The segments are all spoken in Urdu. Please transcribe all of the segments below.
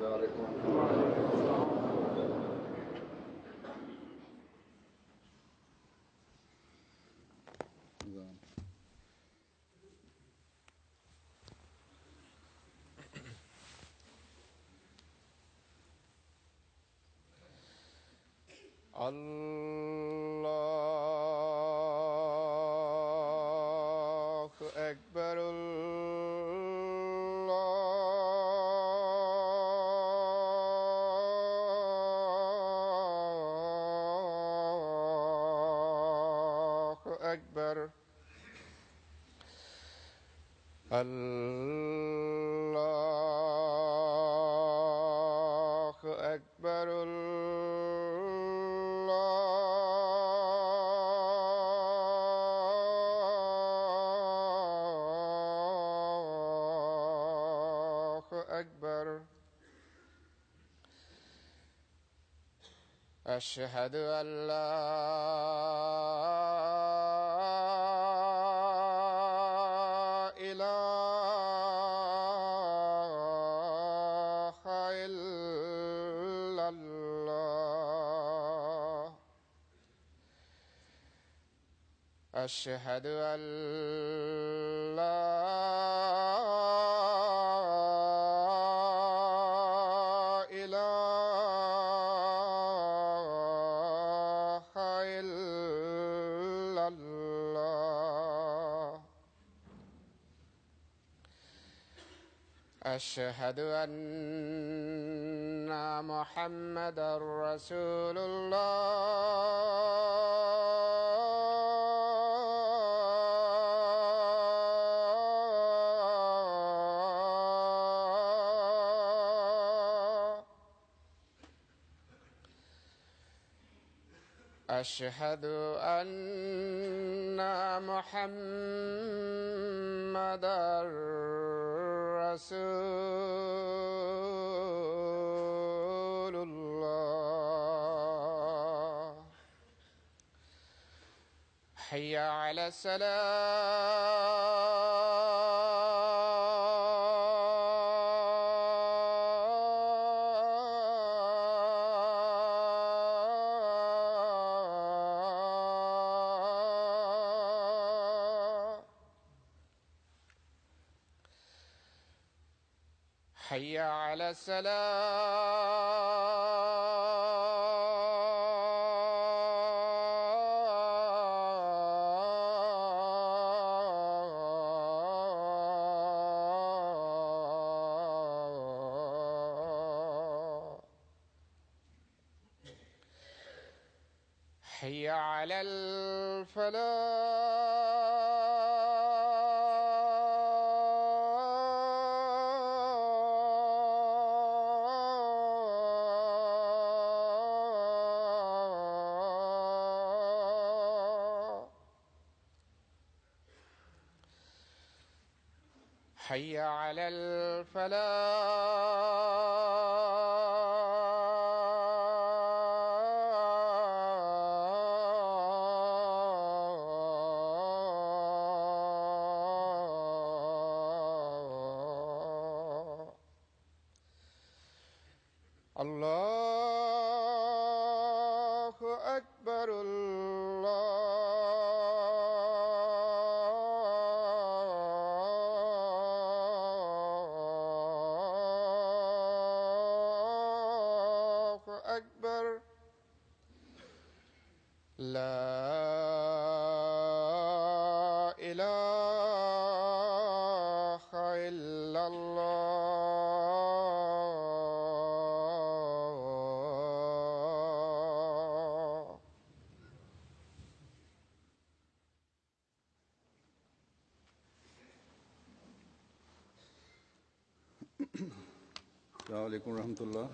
الله أكبر الله أكبر الله أكبر الله أكبر أشهد أن لا إله إلا الله أشهد أن لا إله إلا الله أشهد أن محمدا رسول الله أشهد أن محمدا رسول الله حي على الصلاة حي على الصلاة حي على الفلاح حي على الفلاح الله أكبر الله أكبر لا إله إلا الله السلام علیکم ورحمۃ اللہ.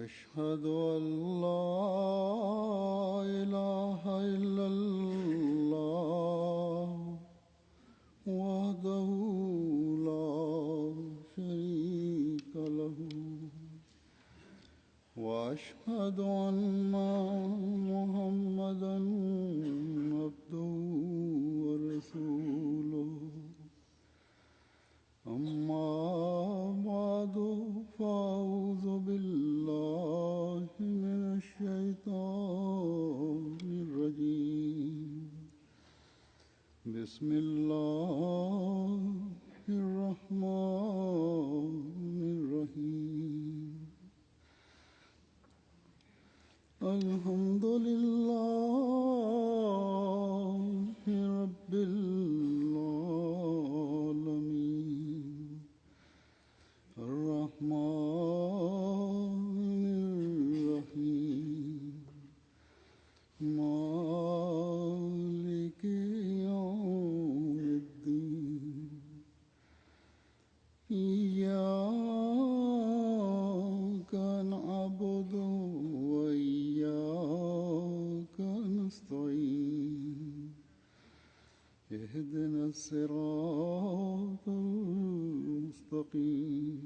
أشهد أن لا إله إلا الله وحده لا شريك له وأشهد أن محمدا الشيطان الرجيم بسم الله الرحمن الرحيم الحمد لله رب العالمين الرحمن الرحيم مالك يوم الدين إياك نعبد وإياك نستعين اهدنا الصراط المستقيم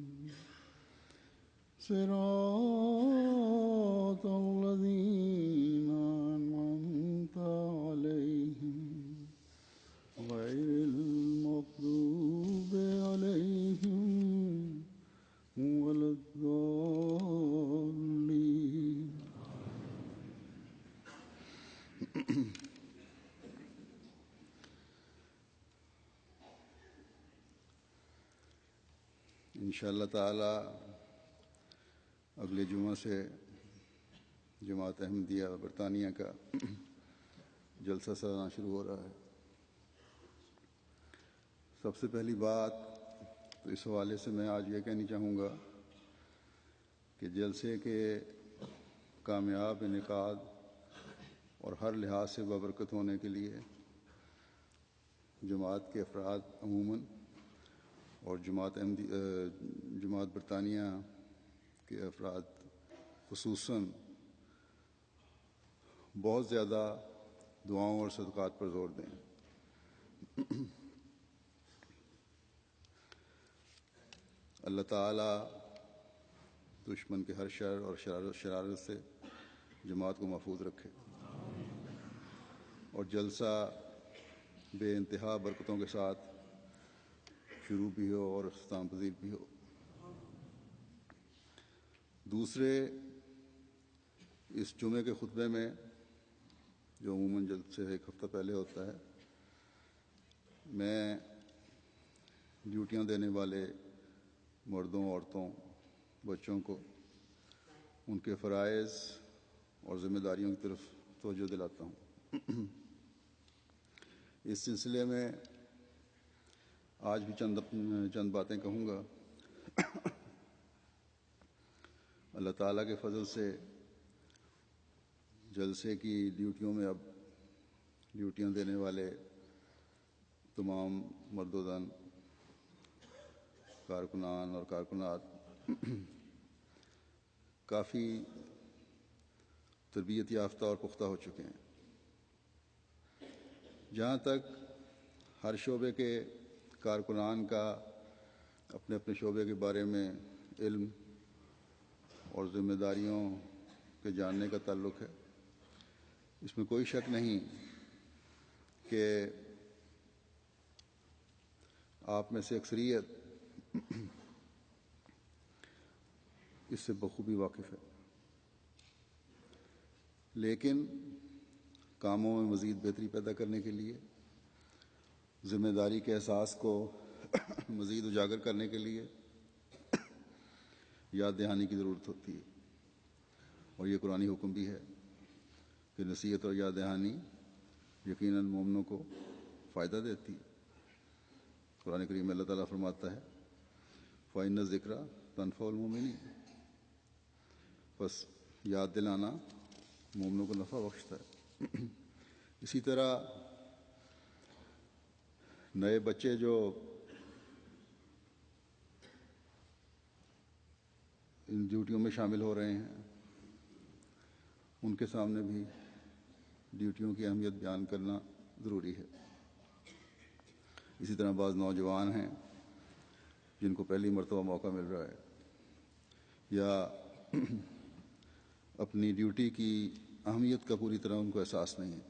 صراط الذين أنعمت عليهم غير المغضوب عليهم ولا الضالين انشاءاللہ تعالی اگلے جمعہ سے جماعت احمدیہ برطانیہ کا جلسہ سالانہ شروع ہو رہا ہے۔ سب سے پہلی بات تو اس حوالے سے میں آج یہ کہنی چاہوں گا کہ جلسے کے کامیاب انعقاد اور ہر لحاظ سے بابرکت ہونے کے لیے جماعت کے افراد عموماً اور جماعت برطانیہ کے افراد خصوصاً بہت زیادہ دعاؤں اور صدقات پر زور دیں۔ اللہ تعالیٰ دشمن کے ہر شر اور شرارت سے جماعت کو محفوظ رکھے اور جلسہ بے انتہا برکتوں کے ساتھ شروع بھی ہو اور اختتام پذیر بھی ہو۔ دوسرے، اس جمعے کے خطبے میں جو عموماً جلسے سے ایک ہفتہ پہلے ہوتا ہے، میں ڈیوٹیاں دینے والے مردوں، عورتوں، بچوں کو ان کے فرائض اور ذمہ داریوں کی طرف توجہ دلاتا ہوں۔ اس سلسلے میں آج بھی چند باتیں کہوں گا۔ اللہ تعالیٰ کے فضل سے جلسے کی ڈیوٹیوں میں اب ڈیوٹیاں دینے والے تمام مرد و زن، کارکنان اور کارکنات کافی تربیت یافتہ اور پختہ ہو چکے ہیں۔ جہاں تک ہر شعبے کے کارکنان کا اپنے اپنے شعبے کے بارے میں علم اور ذمہ داریوں کے جاننے کا تعلق ہے، اس میں کوئی شک نہیں کہ آپ میں سے اکثریت اس سے بخوبی واقف ہے، لیکن کاموں میں مزید بہتری پیدا کرنے کے لیے، ذمہ داری کے احساس کو مزید اجاگر کرنے کے لیے یاد دہانی کی ضرورت ہوتی ہے، اور یہ قرآنی حکم بھی ہے کہ نصیحت اور یاد دہانی یقیناً مومنوں کو فائدہ دیتی ہے۔ قرآن کریم میں اللہ تعالیٰ فرماتا ہے فَإِنَّ الذِّكْرَ تَنفَعُ الْمُؤْمِنِينَ، بس یاد دلانا مومنوں کو نفع بخشتا ہے۔ اسی طرح نئے بچے جو ان ڈیوٹیوں میں شامل ہو رہے ہیں، ان کے سامنے بھی ڈیوٹیوں کی اہمیت بیان کرنا ضروری ہے۔ اسی طرح بعض نوجوان ہیں جن کو پہلی مرتبہ موقع مل رہا ہے یا اپنی ڈیوٹی کی اہمیت کا پوری طرح ان کو احساس نہیں ہے،